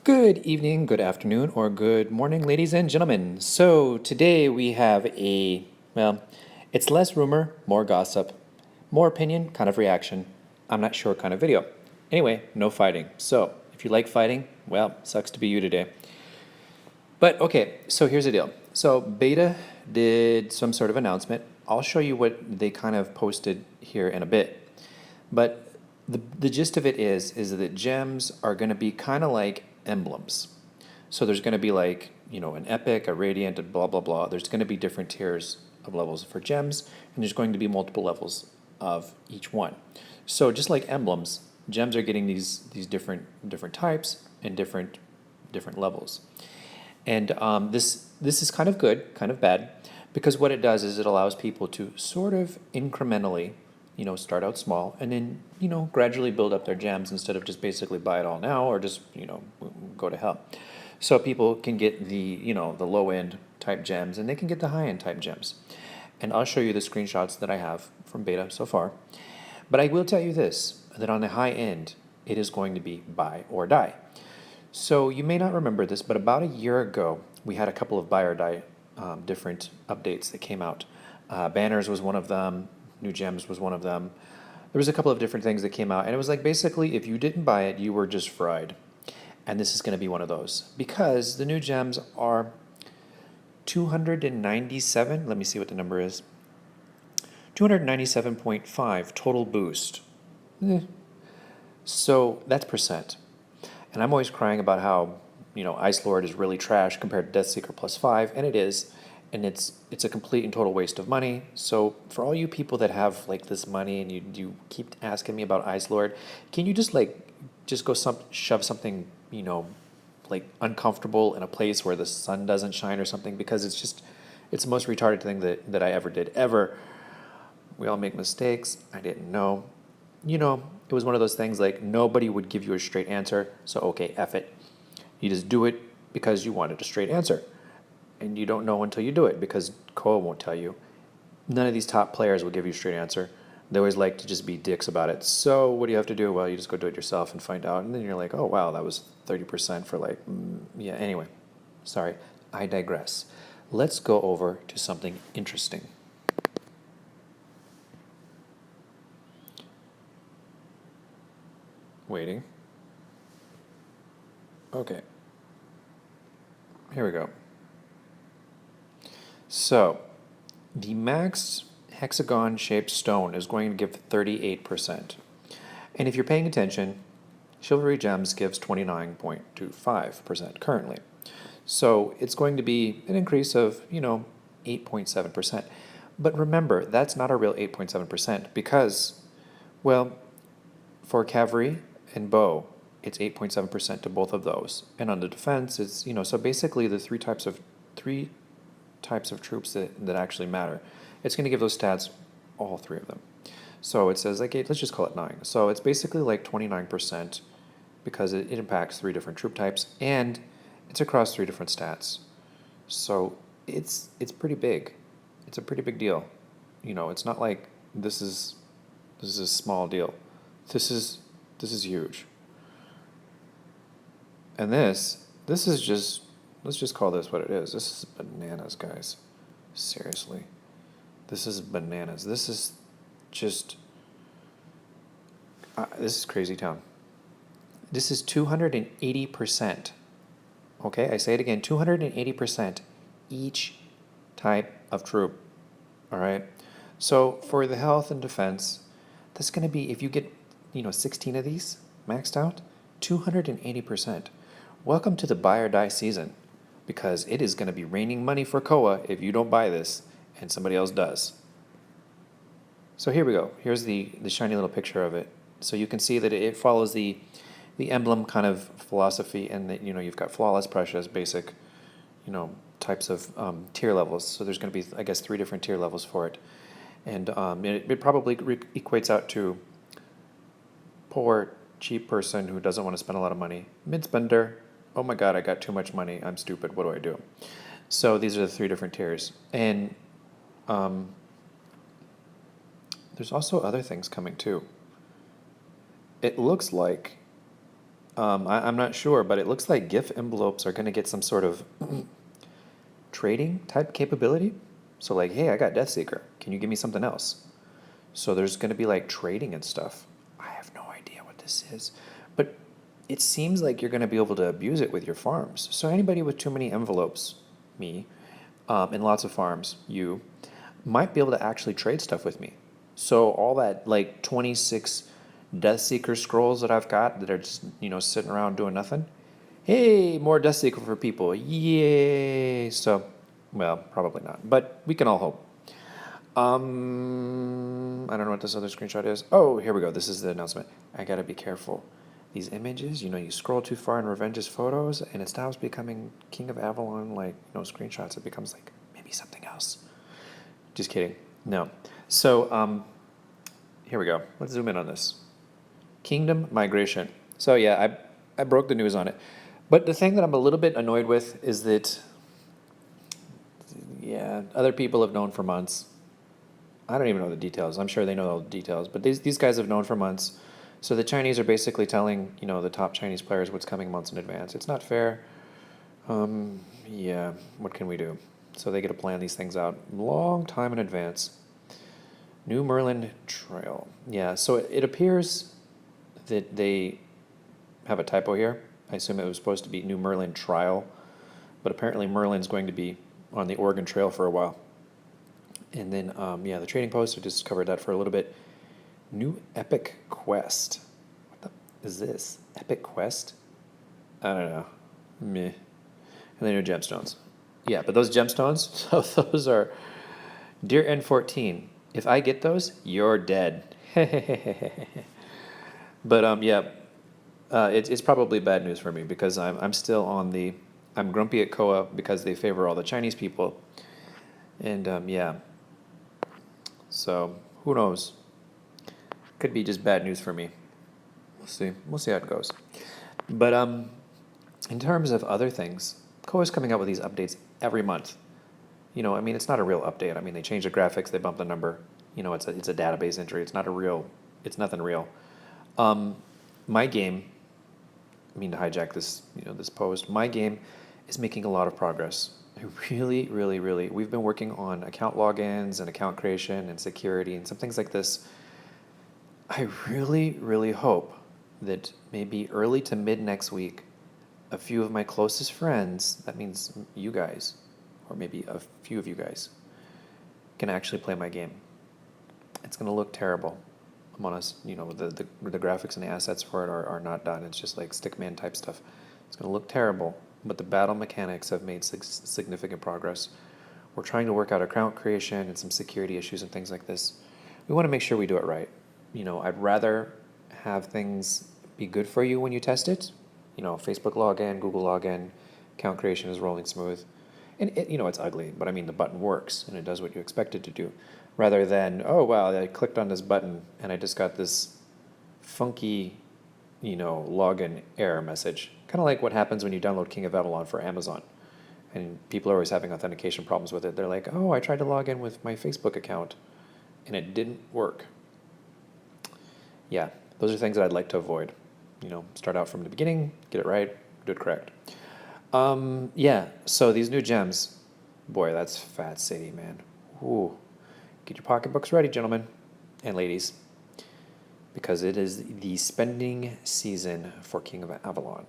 Good evening, good afternoon, or good morning, ladies and gentlemen. So today we have it's less rumor, more gossip, more opinion, kind of reaction. I'm not sure kind of video. Anyway, no fighting. So if you like fighting, well, sucks to be you today. But okay, so here's the deal. So Beta did some sort of announcement. I'll show you what they kind of posted here in a bit. But the gist of it is that gems are going to be kind of like emblems. So there's going to be like, an epic, a radiant, and blah, blah, blah. There's going to be different tiers of levels for gems, and there's going to be multiple levels of each one. So just like emblems, gems are getting these different types and different levels. And this is kind of good, kind of bad, because what it does is it allows people to sort of incrementally, start out small and then, gradually build up their gems instead of just basically buy it all now or just, go to hell. So people can get the low end type gems and they can get the high end type gems. And I'll show you the screenshots that I have from beta so far. But I will tell you this, that on the high end, it is going to be buy or die. So you may not remember this, but about a year ago, we had a couple of buy or die different updates that came out. Banners was one of them. New Gems was one of them. There was a couple of different things that came out, and it was like basically if you didn't buy it, you were just fried. And this is going to be one of those because the new gems are 297. Let me see what the number is. 297.5 total boost. So that's percent. And I'm always crying about how, Ice Lord is really trash compared to Deathseeker plus 5, and it is. And it's a complete and total waste of money. So for all you people that have like this money and you keep asking me about Ice Lord, can you just go shove something, like uncomfortable in a place where the sun doesn't shine or something? Because it's the most retarded thing that I ever did, ever. We all make mistakes. I didn't know. It was one of those things like nobody would give you a straight answer, so okay, F it. You just do it because you wanted a straight answer. And you don't know until you do it because Koa won't tell you. None of these top players will give you a straight answer. They always like to just be dicks about it. So what do you have to do? Well, you just go do it yourself and find out. And then you're like, oh, wow, that was 30% for yeah, anyway. Sorry, I digress. Let's go over to something interesting. Waiting. Okay. Here we go. So, the max hexagon-shaped stone is going to give 38%. And if you're paying attention, Chivalry Gems gives 29.25% currently. So it's going to be an increase of, 8.7%. But remember, that's not a real 8.7% because, well, for cavalry and bow, it's 8.7% to both of those. And on the defense, it's, so basically the three types of troops that actually matter. It's going to give those stats, all three of them. So it says, like, let's just call it 9. So it's basically like 29% because it impacts 3 different troop types and it's across 3 different stats. So it's pretty big. It's a pretty big deal. It's not like this is a small deal. This is huge. And this is just, let's just call this what it is. This is bananas, guys. Seriously. This is bananas. This is just, this is crazy town. This is 280%. Okay, I say it again, 280% each type of troop. All right. So for the health and defense, that's going to be, if you get, 16 of these maxed out, 280%. Welcome to the buy or die season, because it is going to be raining money for Koa if you don't buy this and somebody else does. So here we go. Here's the shiny little picture of it. So you can see that it follows the emblem kind of philosophy, and that you've got flawless, precious, basic, types of tier levels. So there's going to be, I guess, 3 different tier levels for it, and it probably equates out to poor, cheap person who doesn't want to spend a lot of money, mid spender. Oh my God, I got too much money. I'm stupid. What do I do? So these are the 3 different tiers, and there's also other things coming too. It looks like I'm not sure, but it looks like GIF envelopes are going to get some sort of trading type capability. So like, hey, I got Deathseeker. Can you give me something else? So there's going to be like trading and stuff. I have no idea what this is, but it seems like you're going to be able to abuse it with your farms. So anybody with too many envelopes, me, and lots of farms, you, might be able to actually trade stuff with me. So all that like 26 Deathseeker scrolls that I've got that are just, sitting around doing nothing. Hey, more Deathseeker for people. Yay. So, well, probably not, but we can all hope. I don't know what this other screenshot is. Oh, here we go. This is the announcement. I gotta be careful. These images, you scroll too far in Revenge's photos, and it stops becoming King of Avalon, like, screenshots. It becomes like maybe something else. Just kidding. No. So, here we go. Let's zoom in on this. Kingdom migration. So yeah, I broke the news on it. But the thing that I'm a little bit annoyed with is that, yeah, other people have known for months. I don't even know the details. I'm sure they know all the details, but these guys have known for months. So the Chinese are basically telling, the top Chinese players what's coming months in advance. It's not fair. Yeah, what can we do? So they get to plan these things out long time in advance. New Merlin Trail. Yeah, so it appears that they have a typo here. I assume it was supposed to be New Merlin Trial, but apparently Merlin's going to be on the Oregon Trail for a while. And then, yeah, the trading post, I just covered that for a little bit. New Epic Quest. What the is this? Epic Quest? I don't know. Meh. And then new gemstones. Yeah, but those gemstones, so those are Dear N14. If I get those, you're dead. But yeah, it's probably bad news for me because I'm still on the I'm grumpy at Koa because they favor all the Chinese people, and yeah. So who knows? Could be just bad news for me. We'll see. We'll see how it goes. But in terms of other things, Koa's coming out with these updates every month. I mean, it's not a real update. I mean, they change the graphics, they bump the number. It's a database entry. It's not a real. It's nothing real. My game. I mean to hijack this, this post. My game is making a lot of progress. I really, really, really. We've been working on account logins and account creation and security and some things like this. I really, really hope that maybe early to mid next week, a few of my closest friends, that means you guys, or maybe a few of you guys, can actually play my game. It's going to look terrible. I'm honest, the graphics and the assets for it are not done. It's just like stickman type stuff. It's going to look terrible, but the battle mechanics have made significant progress. We're trying to work out account creation and some security issues and things like this. We want to make sure we do it right. I'd rather have things be good for you when you test it. Facebook login, Google login, account creation is rolling smooth. And it's ugly, but I mean, the button works and it does what you expect it to do. Rather than, oh, wow, I clicked on this button and I just got this funky, login error message. Kind of like what happens when you download King of Avalon for Amazon. And people are always having authentication problems with it. They're like, oh, I tried to log in with my Facebook account and it didn't work. Yeah, those are things that I'd like to avoid. Start out from the beginning, get it right, do it correct. Yeah, so these new gems, boy, that's Fat City, man. Ooh. Get your pocketbooks ready, gentlemen and ladies, because it is the spending season for King of Avalon.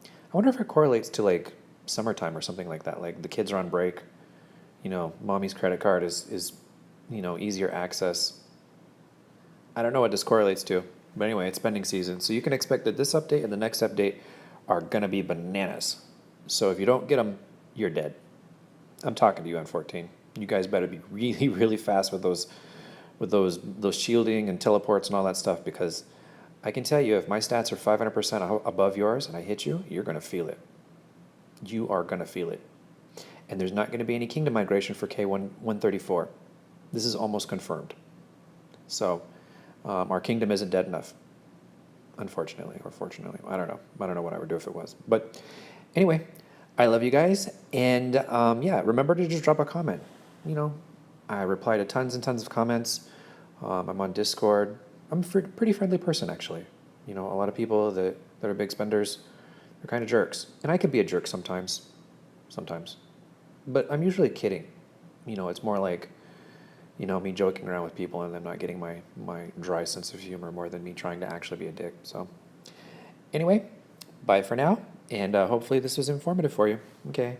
I wonder if it correlates to like summertime or something like that. Like the kids are on break, mommy's credit card is easier access. I don't know what this correlates to, but anyway, it's spending season. So you can expect that this update and the next update are going to be bananas. So if you don't get them, you're dead. I'm talking to you, N14. You guys better be really, really fast with those shielding and teleports and all that stuff, because I can tell you, if my stats are 500% above yours and I hit you, you're going to feel it. You are going to feel it. And there's not going to be any kingdom migration for K134. This is almost confirmed. So our kingdom isn't dead enough, unfortunately, or fortunately. I don't know. I don't know what I would do if it was. But anyway, I love you guys. And yeah, remember to just drop a comment. I reply to tons and tons of comments. I'm on Discord. I'm a pretty friendly person, actually. You know, a lot of people that are big spenders, they're kind of jerks. And I could be a jerk sometimes. Sometimes. But I'm usually kidding. You know, it's more like, you know, me joking around with people and them not getting my dry sense of humor more than me trying to actually be a dick. So, anyway, bye for now. And hopefully this was informative for you. Okay.